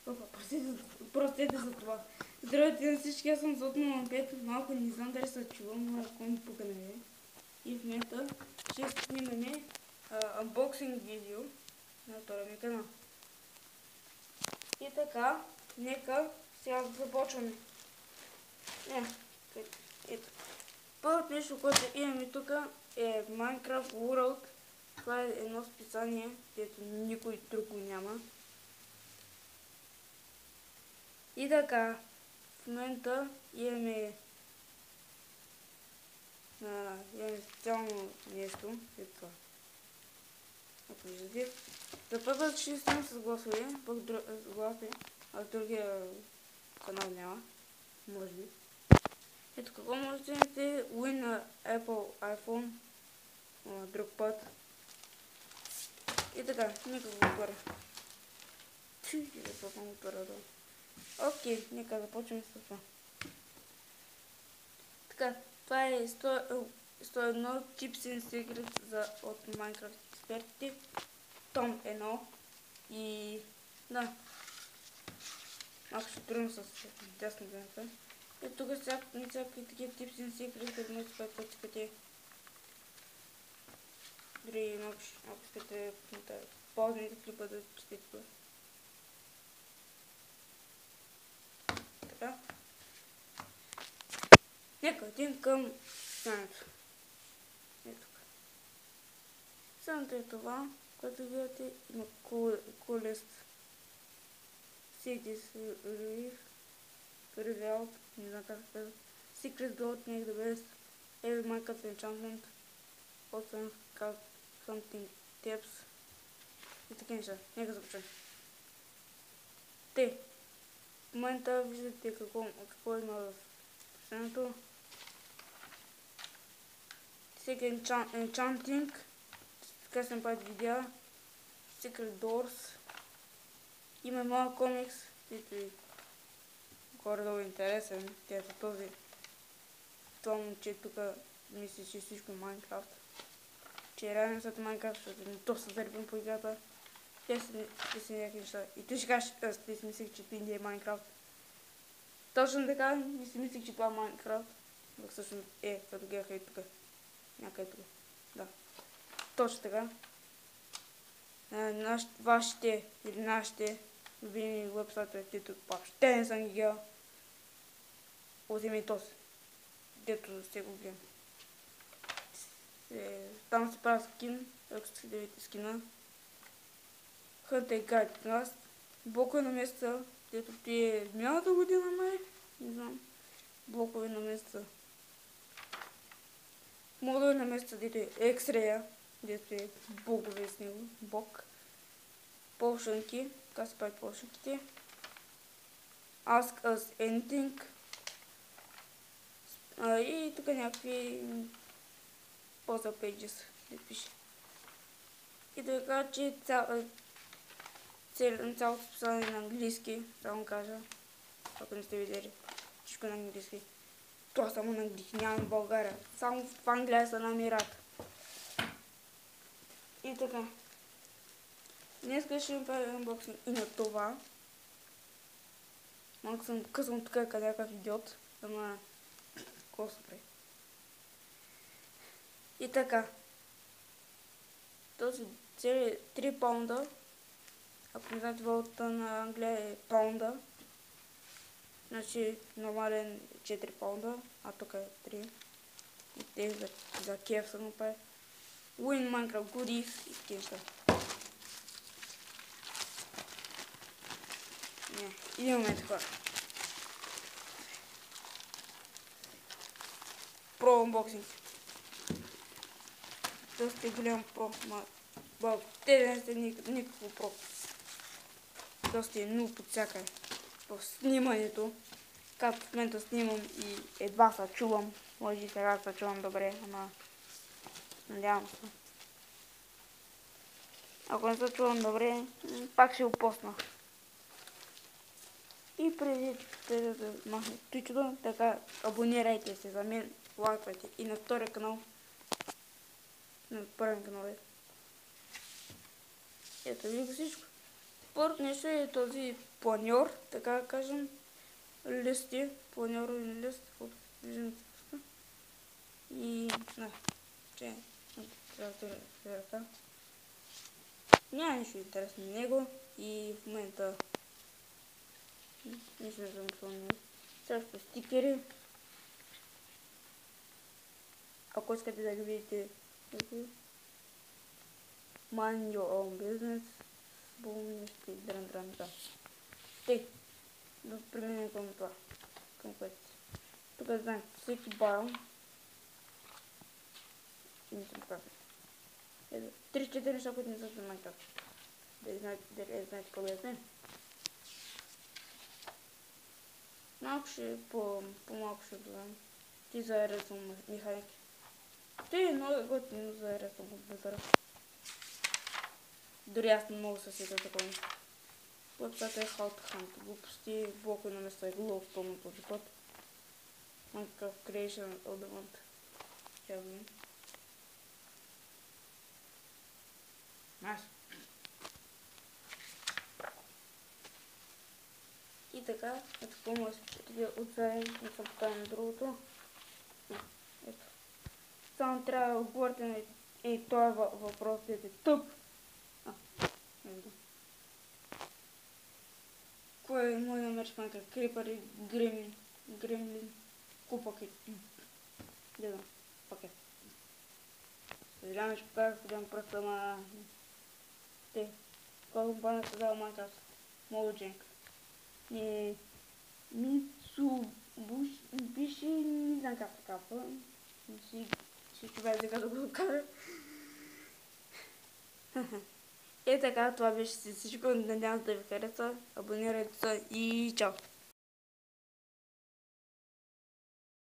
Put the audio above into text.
Опа, простете за това. Здравейте на всички, аз съм Златно05. Малко не знам дали се чувам, но ако ми пука на мен. И в момента ще снимаме анбоксинг видео на втория ми канал. И така, нека сега започваме. Ето. Първото нещо, което имаме тук е Minecraft World. Това е едно списание, където никой друг го няма. И така, в момента имаме специално нещо, е това. Ако виждате, за първ път ще снимам с гласове, а в другия канал няма, може би. Ето какво можете да имате Win на Apple iPhone, друг път. И така, нека го отваря. Окей, нека започнем с това. Така, това е 101 Tips and Secrets от Minecraft експертите. Том 1. И да, малко ще трудно с дясна дънка. И тук всякакви такива Tips and Secrets, да можете да пътикате. Дори ако искате да ползвате клипа да четете това. Така. Нека един към състоянието. Ето тук. Състоянието е това, което гледате, има coolest cities revealed, не знам как се казва, secret build, make the best, every Minecraft enchantment, awesome hunting tips и такива неща. Нека започнем. В момента виждате какво има в състоянието. Всеки enchanting, така се направят видеа, Secret Doors, има малък комикс, който е горе-долу интересен, където това момче тук мисли, че всичко е Майнкрафт, че е реално след Майнкрафт, защото не доста заребим по играта, те са някакви неща. И ти ще кажеш, ти си мислих, че това не е Майнкрафт. Точно така, не си мислих, че това е Майнкрафт, но всъщност като гледаха и тук. Някъде тук. Да. Точно така. Вашите или нашите любими вебсайтове, които въобще не съм ги гледал. Вземи този. Дето сте го гледам. Там се правя скин, ако сте да видите скина. Hunter Guide Class. Блокове на месеца, дето ти е миналата година, май. Не знам. Блокове на месеца. Модули на месеца, дето е X-Ray, дето е богове с него, бог. Полшанки, така се прави полшанките. Ask us anything. И тук някакви puzzle pages, дето пише. И да кажа, че цялото списание на английски, само кажа, ако не сте видели, всичко на английски. Това само на английски, няма в България. Само в Англия се намират. И така. Днес ще ми правя анбоксинг и на това. Малко съм късвам тук къде някакъв идиот. Ама какво се прави? И така. Този цели 3 паунда. Ако не знаете, валутата на Англия е паунда. Значи нормален 4 паунда, а тук е 3. И те за кеф са направи. Win Minecraft Goodies и такива неща. Имаме така. Про анбоксинг. Доста голям про, те не сте никакво про. Доста е нул под всякъде. В снимането, както в момента снимам и едва се чувам, може и сега се чувам добре, ама надявам се. Ако не се чувам добре, пак ще го посна. И преди да махне тичото, така абонирайте се за мен, лайквайте и на втория канал, на първия канал. Ето ви го всичко. Първото нещо е този планьор, така да кажем, листи, планьоровен лист, каквото виждам. И, че трябва да ръка. Няма нищо интересно на него и в момента нищо не съм помнил. Също стикери. Ако искате да ги видите, mind your own business, спомнящи дран-дран-дран. Тъй, да преминем към това, към което. Тук знаем всеки барон. И не съм правил. 3-4 неща, които не са за Minecraft. Дали знаете какво да знаем. Малко ще, по-малко ще добавим. Ти за ресурс механики. Ти е много готино за ресурс компютъра. Дори аз не мога да се сетя такова нещо. Вебсайта е How to Hunt. Глупости, блокове на места и глупостта на този път. Minecraft Creation of the Month. Тя видим. Найс. И така, ето какво може да отзаем, не съм покажа на другото. Ето. Само трябва да отговорите на този въпрос, да е тъп. Кой може да намериш Minecraft? Крипър и Гремлин, купък и... Гледам, пакет. Съжалявам, че показах, гледам просто на... Те, кой компания създава Minecraft? Mojang. Не... Mitsubishi, не знам как се казва. Това е така да го кажа. И така, това беше всичко. Надявам се да ви хареса. Абонирайте се и чао!